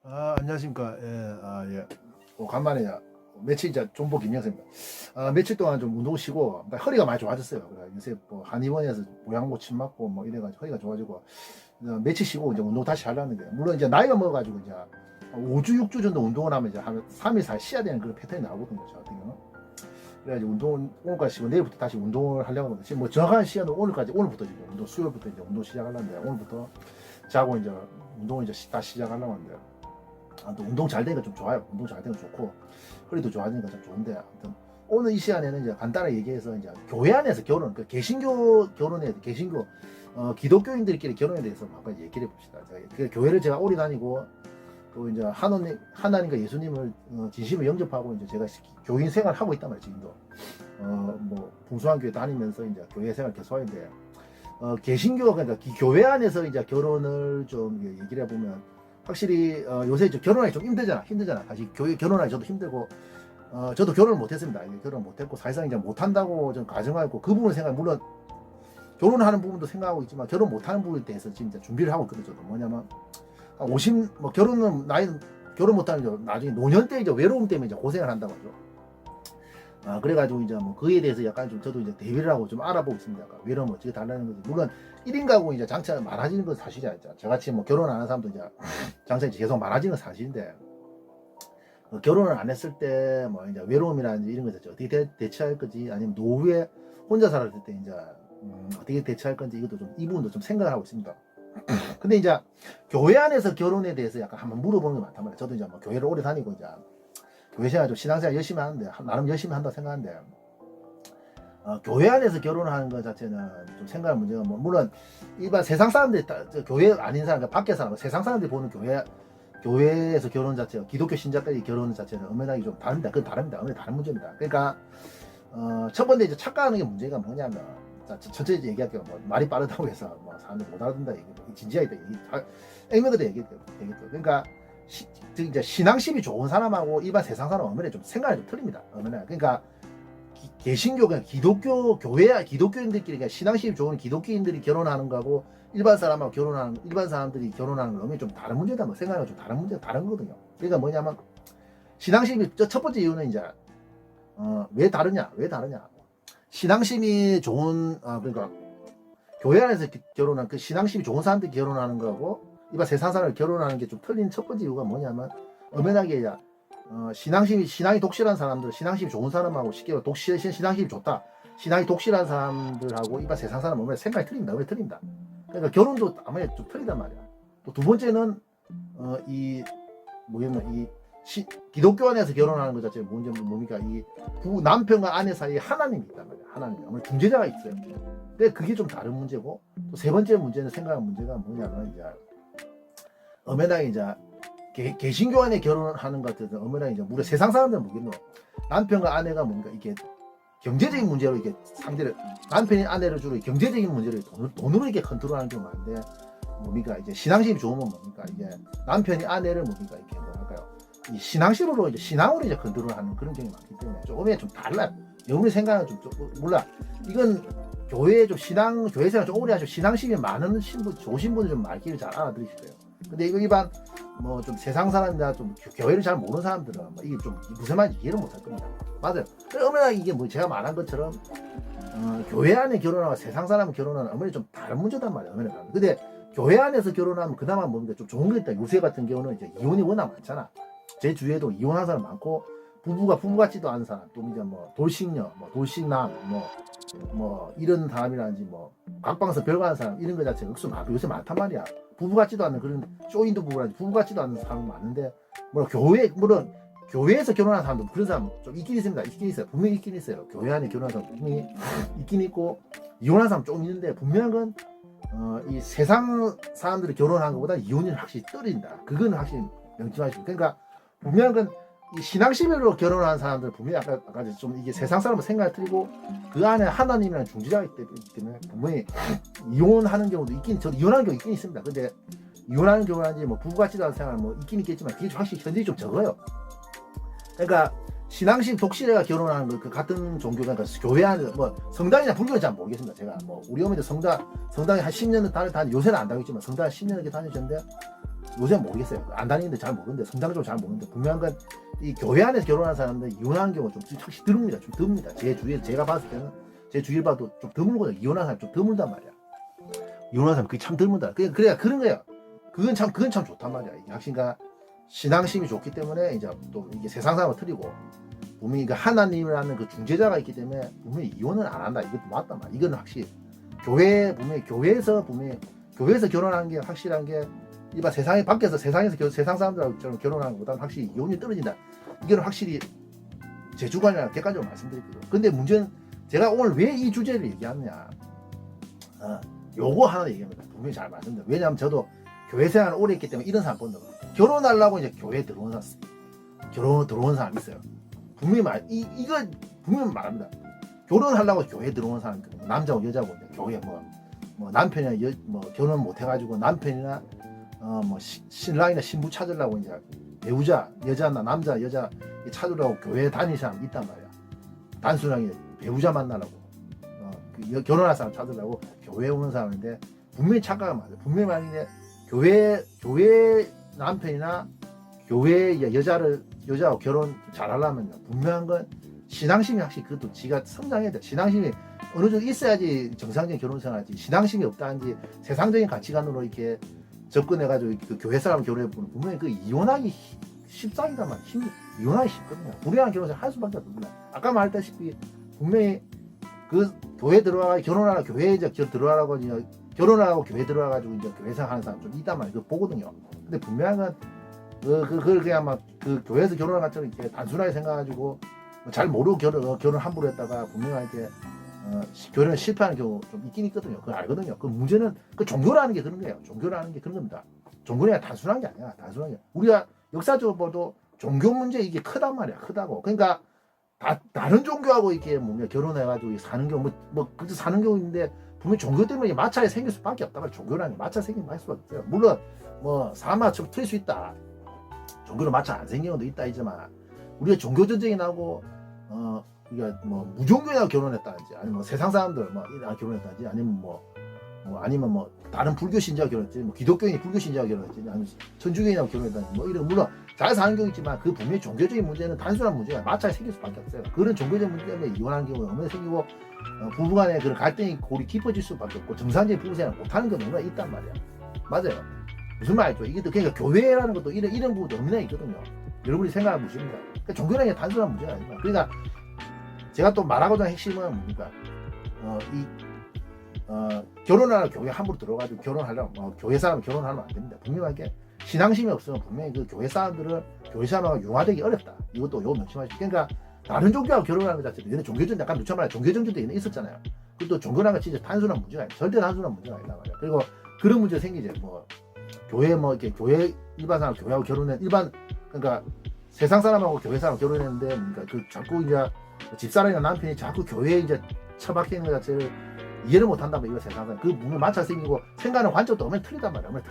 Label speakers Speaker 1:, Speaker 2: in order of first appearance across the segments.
Speaker 1: 안녕하십니까. 예. 간만에 며칠 이제 존보 김영세입니다. 며칠 동안 좀 운동 쉬고 그러니까 허리가 많이 좋아졌어요. 그래 요새 뭐 한의원에서 보양모 침 맞고 뭐 이래가지고 허리가 좋아지고 며칠 쉬고 이제 운동 다시 하려는 게 물론 이제 나이가 먹어가지고 이제 5주 6주 정도 운동을 하면 이제 한 3일 4일 쉬어야 되는 그런 패턴이 나오거든요. 저 같은 경우는. 그래가지고 운동 오늘까지 쉬고 내일부터 다시 운동을 하려고 하는데 지금 뭐 정확한 시간은 오늘부터 지금 운동 수요일부터 이제 운동 시작하려는데 오늘부터 자고 이제 운동 이제 다시 시작하려고 하는데. 또 운동 잘 되니까 좀 좋아요. 운동 잘 되면 좋고 허리도 좋아지니까 좀 좋은데 아무튼 오늘 이 시간에는 이제 간단하게 얘기해서 이제 교회 안에서 결혼, 그 개신교 결혼에 개신교 기독교인들끼리 결혼에 대해서 한번 얘기를 해봅시다. 그 교회를 제가 오래 다니고 또 이제 하나님과 예수님을 진심을 영접하고 이제 제가 교인 생활을 하고 있단 말이에요. 지금도 뭐 풍수한 교회 다니면서 이제 교회 생활 계속 하는데 개신교 그러니까 교회 안에서 이제 결혼을 좀 얘기를 해보면. 확실히 요새 결혼하기 좀 힘들잖아. 사실 교회 결혼하기 저도 힘들고 저도 결혼을 못했습니다. 결혼 못했고 사실상 이제 못한다고 좀 가정하고 그 부분을 생각 물론 결혼하는 부분도 생각하고 있지만 결혼 못하는 부분에 대해서 지금 이제 준비를 하고 있거든요. 저도 뭐냐면 50 뭐 결혼은 나이는 결혼 못하면 나중에 노년 때 이제 외로움 때문에 이제 고생을 한다고 하죠. 그래가지고 이제 뭐 그에 대해서 약간 좀 저도 이제 대비를 하고 좀 알아보고 있습니다. 약간 외로움 어떻게 달라는 거지. 물론 1인 가구 이제 장차 많아지는 건 사실이야. 저같이 뭐 결혼 안 한 사람도 이제 장차 이제 계속 많아지는 건 사실인데 결혼을 안 했을 때 뭐 이제 외로움이라든지 이런 것을 어떻게 대처할 건지 아니면 노후에 혼자 살았을 때 이제 어떻게 대처할 건지 이것도 좀 이 부분도 좀 생각을 하고 있습니다. 근데 이제 교회 안에서 결혼에 대해서 약간 한번 물어보는 게 많단 말이에요. 저도 이제 뭐 교회를 오래 다니고 이제 교회 생활 좀 신앙생활 열심히 하는데 나름 열심히 한다 생각하는데 교회 안에서 결혼하는 것 자체는 좀 생각할 문제가 뭐 물론 일반 세상 사람들이 교회 아닌 사람 밖에 사람 세상 사람들이 보는 교회에서 결혼 자체가 기독교 신자까지 결혼 자체는 엄연하게 좀 다릅니다. 그건 다릅니다. 엄연히 다른 문제입니다. 그러니까 첫 번째 이제 착각하는 게 문제가 뭐냐면 전체 얘기할게요. 뭐 말이 빠르다고 해서 뭐 사람들 못 알아듣는다 얘기 진지하게 액면으로 얘기해요. 그러니까 이제 신앙심이 좋은 사람하고 일반 세상 사람은 엄연히 좀 생각이 좀 틀립니다. 엄연히 그러니까 개신교 그냥 기독교 교회 기독교인들끼리 그냥 신앙심이 좋은 기독교인들이 결혼하는 거하고 일반 사람하고 결혼하는 일반 사람들이 결혼하는 거는 좀 다른 문제다. 뭐 생각이 좀 다른 문제 다른 거거든요. 그러니까 뭐냐면 신앙심이 첫 번째 이유는 이제 왜 다르냐 신앙심이 좋은 그러니까 교회 안에서 결혼한 그 신앙심이 좋은 사람들이 결혼하는 거하고 일반 세상 사람을 결혼하는 게 좀 틀린 첫 번째 이유가 뭐냐면 엄연하게 신앙이 독실한 사람들, 신앙심이 좋은 사람하고 쉽게 말해 신앙심이 좋다. 신앙이 독실한 사람들하고 일반 세상 사람은 엄연히 생각이 틀립니다. 엄연히 틀립니다. 그러니까 결혼도 아무래도 좀 틀리단 말이야. 또 두 번째는 기독교 안에서 결혼하는 것 자체가 뭡니까? 이 남편과 아내 사이에 하나님이 있단 말이야. 하나님. 아무래도 중재자가 있어요. 근데 그게 좀 다른 문제고 또 세 번째 문제는 생각할 문제가 뭐냐면 이제 엄연하게 이제 개신교 안에 결혼하는 것 같아서 엄연하게 이제 우리 세상 사람들은 모르겠노. 남편과 아내가 뭔가 이게 경제적인 문제로 이게 상대를 남편이 아내를 주로 경제적인 문제를 돈으로 이렇게 컨트롤하는 경우가 많은데 뭡니까 이제 신앙심이 좋으면 뭡니까 이게 남편이 아내를 뭡니까 이렇게 뭐랄까요 이 신앙으로 이제 컨트롤하는 그런 경우가 많기 때문에 조금이 좀 달라요. 여러분의 생각은 좀 몰라. 이건 교회 좀 교회 생활 좀 오래 하시고 신앙심이 많은 좋으신 분들 좀 말귀를 잘 알아들으실 거예요. 근데 이거 일반 뭐 좀 세상 사람이나 좀 교회를 잘 모르는 사람들은 이게 좀 무슨 말인지 이해를 못할 겁니다. 맞아요. 그러면 이게 뭐 제가 말한 것처럼 교회 안에 결혼하고 세상 사람 결혼하는 어머니 좀 다른 문제단 말이에요. 어머니 다른. 근데 교회 안에서 결혼하면 그나마 뭡니까 좀 좋은 게 있다. 요새 같은 경우는 이제 이혼이 워낙 많잖아. 제 주위에도 이혼한 사람 많고 부부 같지도 않은 사람, 또 이제 뭐 돌싱녀, 뭐 돌싱남, 뭐 이런 사람이라든지 뭐 각방에서 별거하는 사람 이런 거 자체가 요새 많단 말이야. 부부 같지도 않은 그런 쇼인도 부부라든지 부부 같지도 않은 사람이 많은데 물론 교회에서 결혼한 사람도 그런 사람 좀 있긴 있습니다. 있긴 있어요. 분명히 있긴 있어요. 교회 안에 결혼한 사람 분명히 있긴 있고 이혼한 사람 조금 있는데 분명한 건 이 세상 사람들이 결혼한 것보다 이혼율 확실히 떨어진다. 그건 확실히 명심하시고 그러니까 분명한 건 이 신앙심으로 결혼한 사람들 분명히 아까 좀 이게 세상 사람은 생각이 틀리고 그 안에 하나님이라는 중지자가 있기 때문에 분명히 이혼하는 경우도 저도 이혼하는 경우 있긴 있습니다. 근데 이혼하는 경우라든지 뭐 부부 같지도 않은 생활 뭐 있긴 있겠지만 그게 확실히 현실이 좀 적어요. 그러니까 신앙심 독실해가 결혼하는 그 같은 종교 그러니까 교회 안에 뭐 성당이나 불교는 잘 모르겠습니다. 제가 뭐 우리 어머니도 성당에 한 10년 다니 요새는 안 다니겠지만 성당 10년 이렇게 다니셨는데 요새 모르겠어요. 안 다니는데 잘 모르는데 성장적으로 잘 모르는데 분명한 건 이 교회 안에서 결혼한 사람들 이혼하는 경우가 좀 확실히 드뭅니다. 좀 드뭅니다. 제 주위에 제가 봤을 때는 제 주위를 봐도 좀 드물거든요. 이혼한 사람 좀 드물단 말이야. 이혼한 사람 그게 참 드물다. 그래야 그런 거야. 그건 참 좋단 말이야. 이 확신과 신앙심이 좋기 때문에 이제 또 이게 세상 사람을 틀리고 분명히 그 하나님이라는 그 중재자가 있기 때문에 분명히 이혼은 안 한다. 이것도 맞단 말이야. 이거는 확실히 교회에서 결혼하는 게 확실한 게 일반 세상에 밖에서 세상 사람들하고 결혼하는 것보다는 확실히 이혼이 떨어진다. 이건 확실히 제 주관이라 객관적으로 말씀드릴게요. 근데 문제는 제가 오늘 왜 이 주제를 얘기하느냐. 요거 하나 얘기합니다. 분명히 잘 말씀드려요. 왜냐하면 저도 교회 생활을 오래 했기 때문에 이런 사람 본다. 결혼하려고 이제 교회에 들어온 사람 있어요. 이거 분명히 말합니다. 결혼하려고 교회에 들어온 사람 있거든요. 남자고 여자고 교회 뭐 남편이나 결혼 못 해가지고 남편이나 신랑이나 신부 찾으려고 이제 배우자 여자나 남자 여자 찾으려고 교회 다니는 사람 있단 말이야. 단순하게 배우자 만나려고 결혼할 사람 찾으려고 교회에 오는 사람인데 분명히 착각은 맞아요. 분명히 만약에 교회 남편이나 교회 여자하고 결혼 잘하려면 분명한 건 신앙심이 확실히 그것도 지가 성장해야 돼. 신앙심이 어느 정도 있어야지 정상적인 결혼 생활하지. 신앙심이 없다는지 세상적인 가치관으로 이렇게 접근해가지고 그 교회 사람 결혼해보면 분명히 그 이혼하기 쉽상이단 말이야. 이혼하기 쉽거든요. 불행한 결혼을 할 수밖에 없거든요. 아까 말했다시피 분명히 그 교회 들어가 결혼하라 교회에 이제 들어가라고 결혼하고 교회 들어가가지고 이제 교회 생활하는 사람 좀 있단 말이에요. 그거 보거든요. 근데 분명한 건 그걸 그냥 막 그 교회에서 결혼한 것처럼 이렇게 단순하게 생각가지고 잘 모르고 결혼 함부로 했다가 분명하게 결혼에 실패하는 경우 좀 있긴 있거든요. 그걸 알거든요. 그 문제는 그 종교라는 게 그런 거예요. 종교라는 게 그런 겁니다. 종교는 단순한 게 아니야. 단순한 게 우리가 역사적으로 봐도 종교 문제 이게 크단 말이야. 크다고. 그러니까 다른 종교하고 이렇게 결혼해가지고 사는 경우 그렇게 사는 경우 있는데 분명 종교 때문에 마찰이 생길 수밖에 없단 말이야. 종교라는 게 마찰 생길 수밖에 없어요. 물론 사람마다 좀 틀릴 수 있다. 종교로 마찰 안 생기는 것도 있다 이지만 우리가 종교 전쟁이 나고 우리가 무종교나 결혼했다든지 아니면 세상 사람들 결혼했다든지 아니면 다른 불교 신자와 결혼했지 기독교인이 불교 신자와 결혼했지 아니면 천주교인하고 결혼했다든지 이런 물론 잘 사는 경우 있지만 그 분명히 종교적인 문제는 단순한 문제가 마찰이 생길 수밖에 없어요. 그런 종교적 문제 때문에 이혼하는 경우가 너무나 생기고 부부간에 그런 갈등이 골이 깊어질 수밖에 없고 정상적인 부부 생활을 못하는 게 너무나 있단 말이야. 맞아요. 무슨 말이죠? 이게 또 그러니까 교회라는 것도 이런 부분도 너무나 있거든요. 여러분이 생각하면 무엇입니까? 그러니까 종교라는 게 단순한 문제가 아닙니다. 그러니까 제가 또 말하고자 하는 핵심은 뭡니까? 결혼하러 교회 함부로 들어가지고 결혼하려면 교회 사람 결혼하면 안 됩니다. 분명하게 신앙심이 없으면 분명히 그 교회 사람하고 융화되기 어렵다. 이것도 요거 명심하시고. 그러니까 다른 종교하고 결혼하는 것 자체도 얘네 종교전 약간 누차말해 종교전쟁도 얘네 있었잖아요. 그것도 종교라는 건 진짜 단순한 문제가 아니야. 절대 단순한 문제가 아니다 말이야. 그리고 그런 문제 생기죠. 교회 이렇게 교회 일반 사람 교회하고 결혼한 그러니까 세상 사람하고 교회 사람 결혼했는데 그러니까 자꾸 이제 집사람이나 남편이 자꾸 교회에 이제 처박혀 있는 것 자체를 이해를 못 한다면 이거 세상 사람 그 문을 마찰 생기고 생각하는 관점도 얼마나 틀리단 말이야.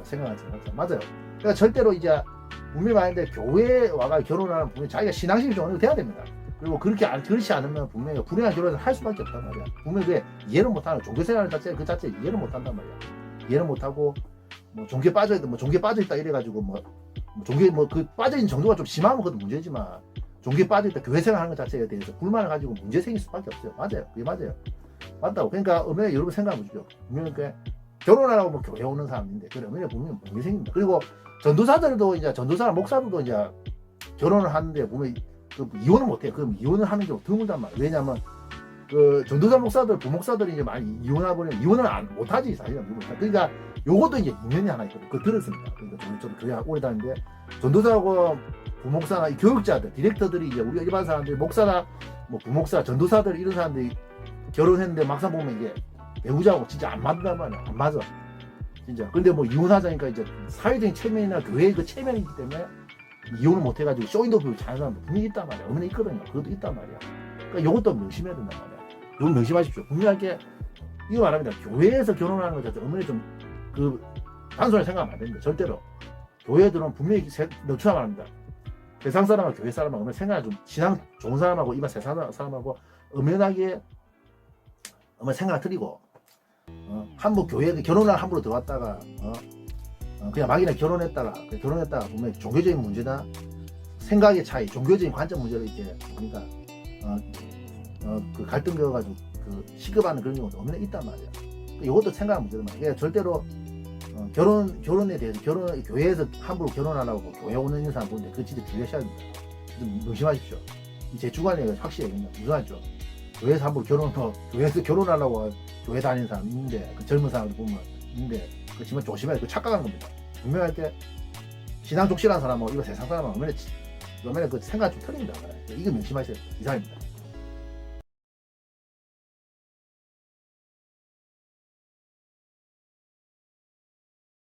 Speaker 1: 생각하는 맞아요. 그러니까 절대로 이제 분명히 말인데 교회에 와가 결혼하는 분이 자기가 신앙심이 좀 어느 정도 돼야 됩니다. 그리고 그렇지 않으면 분명히 불행한 결혼을 할 수밖에 없단 말이야. 분명히 그게 이해를 못하는 종교 생활 자체 그 자체 이해를 못한단 말이야. 이해를 못하고 종교에 빠져있다 이래가지고 종교에 그 빠져있는 정도가 좀 심하면 그것도 문제지만 종교에 빠져있다 교회 생활하는 것 자체에 대해서 불만을 가지고 문제 생길 수밖에 없어요. 맞아요. 그게 맞아요. 맞다고. 그러니까 어머니 여러분 생각해 보십시오. 분명히 결혼하라고 교회 오는 사람인데 그래 어머니 보면 문제 생깁니다. 그리고 전도사들도 이제 목사들도 이제 결혼을 하는데 보면 이혼을 못해요. 그럼 이혼을 하는 경우 드물단 말이에요. 왜냐하면 그 전도사 목사들 부목사들이 이제 많이 이혼해버리면 이혼을 못하지 사실은. 그러니까 요것도 이제 인연이 하나 있거든요. 그거 들었습니다. 그러니까 저도 교회 오래 다니는데 전도사하고 부목사나 교육자들 디렉터들이 이제 우리 일반 사람들이 목사나 부목사 전도사들 이런 사람들이 결혼했는데 막상 보면 이게 배우자하고 진짜 안 맞단 말이야. 안 맞아 진짜. 근데 이혼하자니까 이제 사회적인 체면이나 교회의 그 체면이 있기 때문에 이혼을 못해가지고 쇼인도뷰 잘하는 사람도 분명히 있단 말이야. 어머니 있거든요. 그것도 있단 말이야. 그러니까 이것도 명심해야 된단 말이야. 이건 명심하십시오. 분명하게 이거 말합니다. 교회에서 결혼하는 것 자체 어머니 좀 단순하게 생각하면 안 됩니다. 절대로. 교회에 들어오면 분명히 넣추라 말합니다. 세상 사람하고 교회 사람하고 어머니 생각 좀 신앙 좋은 사람하고 일반 세상 사람하고 엄연하게 어머니 생각 드리고 함부로 교회에 결혼을 함부로 들어왔다가 그냥 막이나 결혼했다가 보면 종교적인 문제나 생각의 차이, 종교적인 관점 문제를 이렇게 보니까 그 갈등 겪어가지고 그 시급하는 그런 경우도 없는 있단 말이야. 이것도 생각하는 문제단 말이야. 그러니까 절대로 결혼에 대해서 교회에서 함부로 결혼하라고 교회 오는 인사람 보는데 그거 진짜 주의하셔야 됩니다. 좀 명심하십시오. 제 주관이 확실히 무슨 말이죠? 교회에서 함부로 교회에서 결혼하려고 교회 다니는 사람 있는데 그 젊은 사람들 보면 있는데 그렇지만 조심해야 돼. 그 착각하는 겁니다. 분명할 때 신앙 족실한 사람하고 이거 세상 사람하고 요즘에 그 생각 좀 틀립니다. 이거 명심하셔야 돼요. 이상입니다.